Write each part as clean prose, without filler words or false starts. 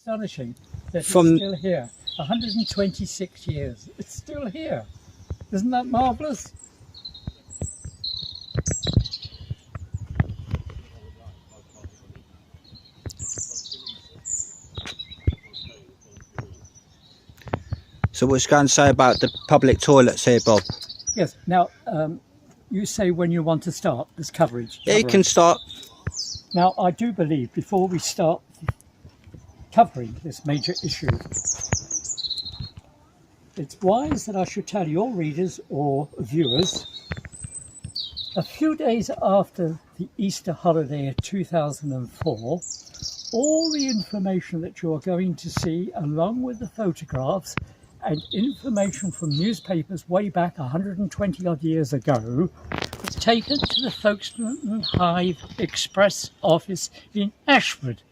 Astonishing that it's still here. 126 years. It's still here. Isn't that marvellous? So what's going to say about the public toilets here, Bob? Yes. Now, you say when you want to start this coverage. Yeah, you can start. Now, I do believe before we start covering this major issue, it's wise that I should tell your readers or viewers, a few days after the Easter holiday of 2004, all the information that you are going to see, along with the photographs and information from newspapers way back 120 odd years ago, was taken to the Folkestone and Hythe Express office in Ashford.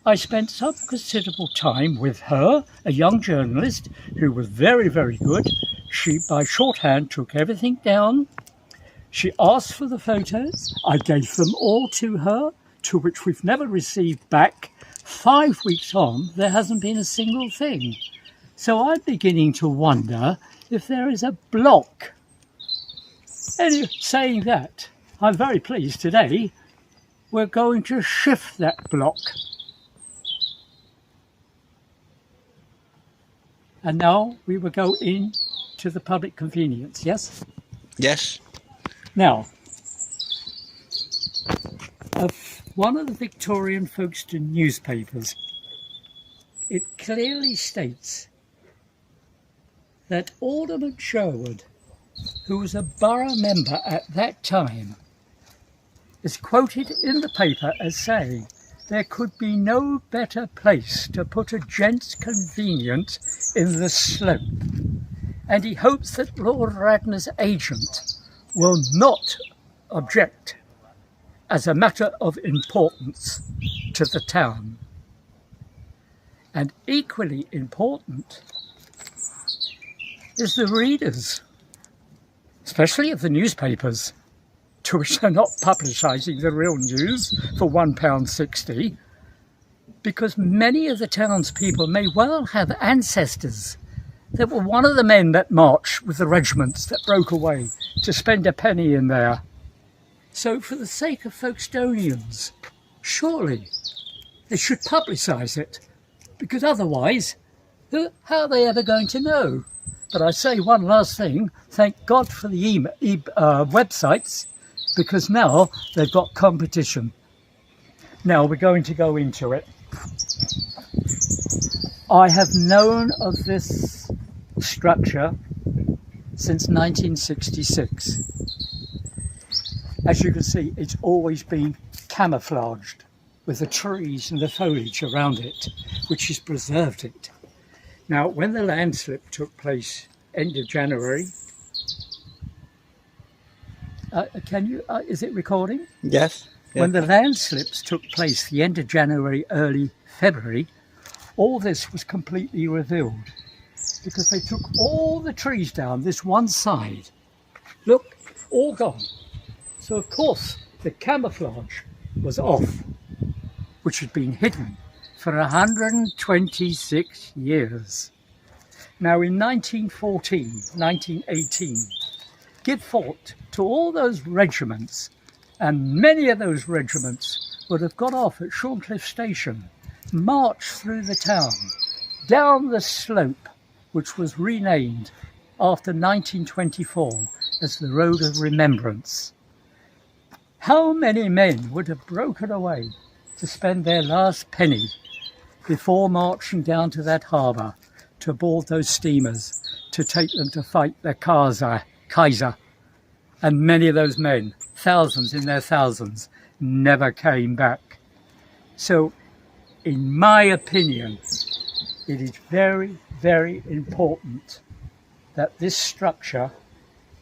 I spent some considerable time with her, a young journalist who was very, very good. She, by shorthand, took everything down. She asked for the photos. I gave them all to her, to which we've never received back. 5 weeks on, there hasn't been a single thing. So I'm beginning to wonder if there is a block. Anyway, saying that, I'm very pleased today we're going to shift that block. And now we will go in to the public convenience, yes? Yes. Now, one of the Victorian Folkestone newspapers, it clearly states that Alderman Sherwood, who was a borough member at that time, is quoted in the paper as saying there could be no better place to put a Gents convenience in the slope, and he hopes that Lord Radnor's agent will not object as a matter of importance to the town. And equally important is the readers, especially of the newspapers, to which they're not publicising the real news for £1.60, because many of the townspeople may well have ancestors that were one of the men that marched with the regiments that broke away to spend a penny in there. So for the sake of Folkestonians, surely they should publicise it, because otherwise, how are they ever going to know? But I say one last thing, thank God for the websites, because now they've got competition. Now we're going to go into it. I have known of this structure since 1966. As you can see, it's always been camouflaged with the trees and the foliage around it, which has preserved it. Now, when the landslip took place end of January, is it recording? Yes. Yeah. When the landslips took place the end of January, early February, all this was completely revealed because they took all the trees down this one side. Look, all gone. So, of course, the camouflage was off, which had been hidden for 126 years. Now, in 1914, 1918, give thought to all those regiments, and many of those regiments would have got off at Shorncliffe Station, marched through the town, down the slope, which was renamed after 1924 as the Road of Remembrance. How many men would have broken away to spend their last penny before marching down to that harbour to board those steamers to take them to fight the Kaiser? And many of those men, thousands in their thousands, never came back. So, in my opinion, it is very, very important that this structure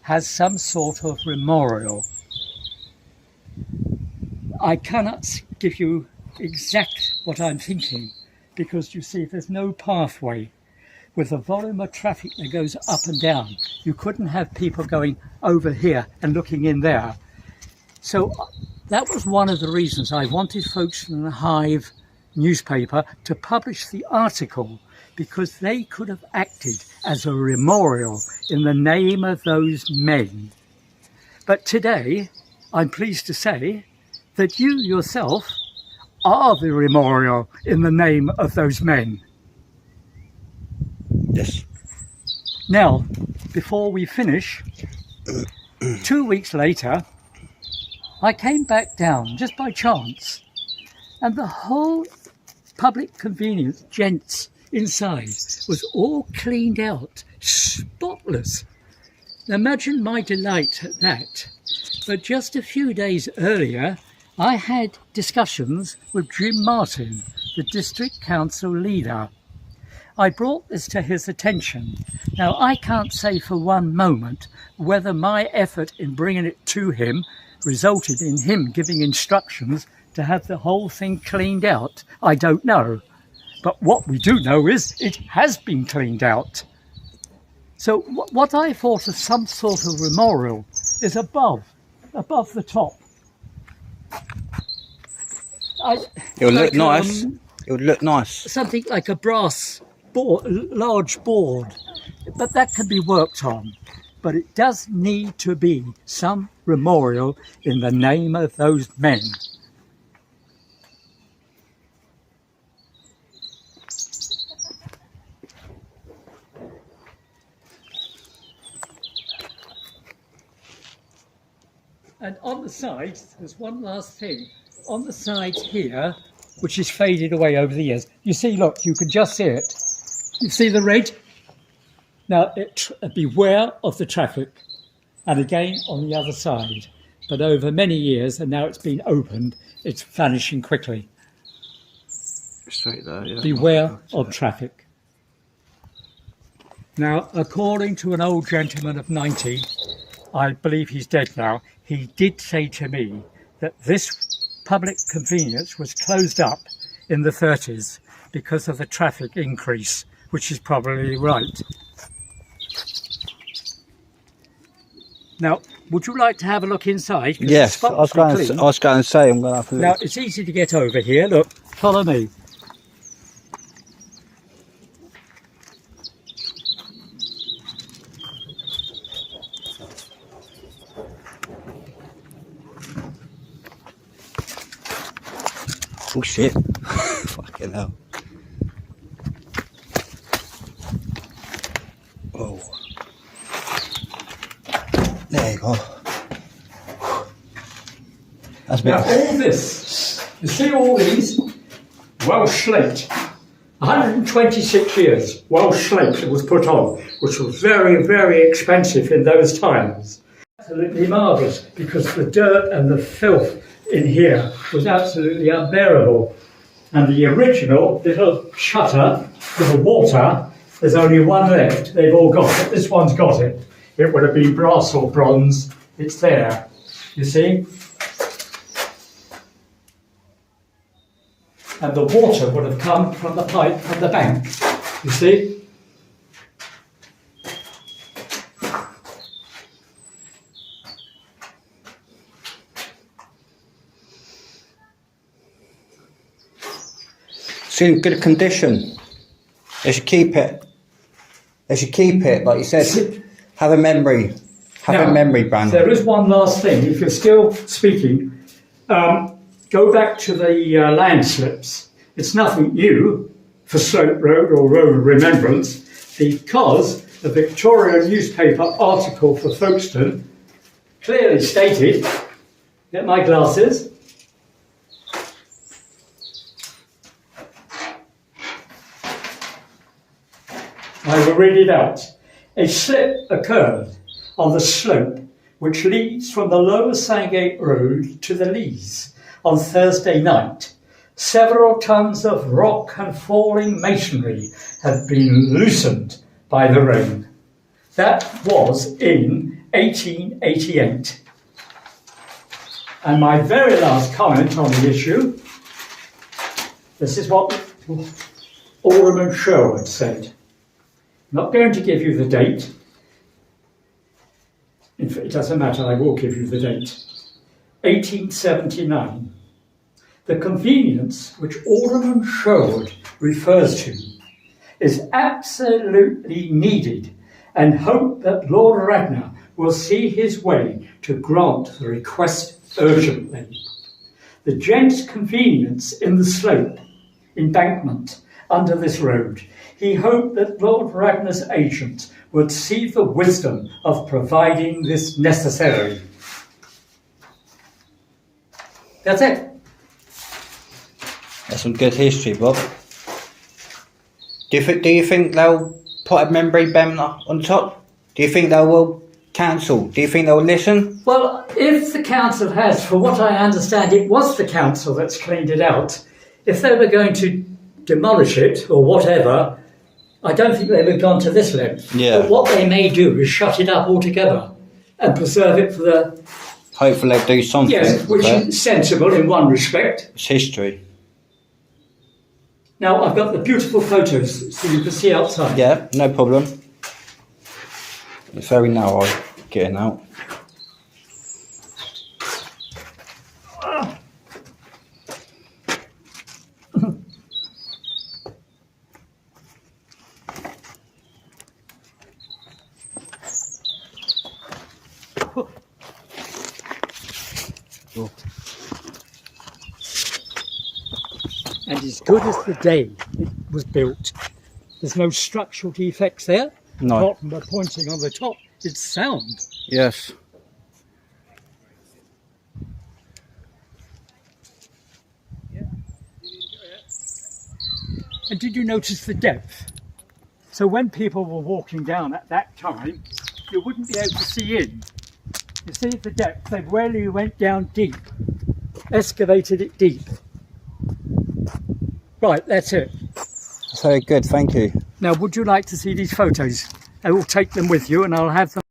has some sort of memorial. I cannot give you exact what I'm thinking, because you see there's no pathway. With the volume of traffic that goes up and down, you couldn't have people going over here and looking in there. So that was one of the reasons I wanted Folkestone and Hythe newspaper to publish the article because they could have acted as a memorial in the name of those men. But today, I'm pleased to say that you yourself are the memorial in the name of those men. Yes. Now, before we finish, 2 weeks later, I came back down just by chance, and the whole public convenience, Gents, inside was all cleaned out, spotless. Imagine my delight at that. But just a few days earlier, I had discussions with Jim Martin, the district council leader. I brought this to his attention. Now, I can't say for one moment whether my effort in bringing it to him resulted in him giving instructions to have the whole thing cleaned out. I don't know. But what we do know is it has been cleaned out. So what I thought of some sort of memorial is above the top. It would look nice. It would look nice. Something like a brass board, large board, but that can be worked on. But it does need to be some memorial in the name of those men. And on the side, there's one last thing. On the side here, which is faded away over the years, you see, look, you can just see it. You see the red? Now, beware of the traffic. And again, on the other side. But over many years, and now it's been opened, it's vanishing quickly. Straight there, yeah. Beware of traffic. Now, according to an old gentleman of 90, I believe he's dead now, he did say to me that this public convenience was closed up in the 30s because of the traffic increase, which is probably right. Now, would you like to have a look inside? Yes, I was going to say I'm going to have a look. Now, it's easy to get over here. Look, follow me. Oh shit. Fucking hell. Oh. There you go. That's Now, all this, you see all these? Welsh slate. 126 years, Welsh slate it was put on, which was very, very expensive in those times. Absolutely marvellous, because the dirt and the filth in here was absolutely unbearable. And the original little shutter for the water, there's only one left. They've all got it. This one's got it. It would have been brass or bronze. It's there. You see? And the water would have come from the pipe from the bank. You see? It's in good condition. They should keep it. They should keep it, like you said. Have a memory. Have a memory, Brandon. There is one last thing. If you're still speaking, go back to the land slips. It's nothing new for Slope Road or Road of Remembrance, because the Victorian newspaper article for Folkestone clearly stated, get my glasses, I will read it out. A slip occurred on the slope which leads from the Lower Sandgate Road to the Lees on Thursday night. Several tons of rock and falling masonry had been loosened by the rain. That was in 1888. And my very last comment on the issue, this is what Alderman Sherwood said. I'm not going to give you the date. In fact, it doesn't matter, I will give you the date. 1879. The convenience which Alderman Sherwood refers to is absolutely needed, and hope that Lord Radnor will see his way to grant the request urgently. The Gents' convenience in the slope embankment under this road, he hoped that Lord Radnor's agent would see the wisdom of providing this necessary. That's it. That's some good history, Bob. Do you think they'll put a memory banner on top? Do you think they will cancel? Do you think they'll listen? Well, if the council has, for what I understand, it was the council that's cleaned it out. If they were going to demolish it or whatever, I don't think they would have gone to this length. Yeah. But what they may do is shut it up altogether and preserve it for the... Hopefully they'll do something. Yes, which is sensible in one respect. It's history. Now, I've got the beautiful photos so you can see outside. Yeah, no problem. It's very narrow getting out. And as good as the day it was built, there's no structural defects there. No. Apart from the pointing on the top, it's sound. Yes. And did you notice the depth? So when people were walking down at that time, you wouldn't be able to see in. You see the depth, they really went down deep, excavated it deep. Right, that's it. That's very good, thank you. Now, would you like to see these photos? I will take them with you and I'll have them.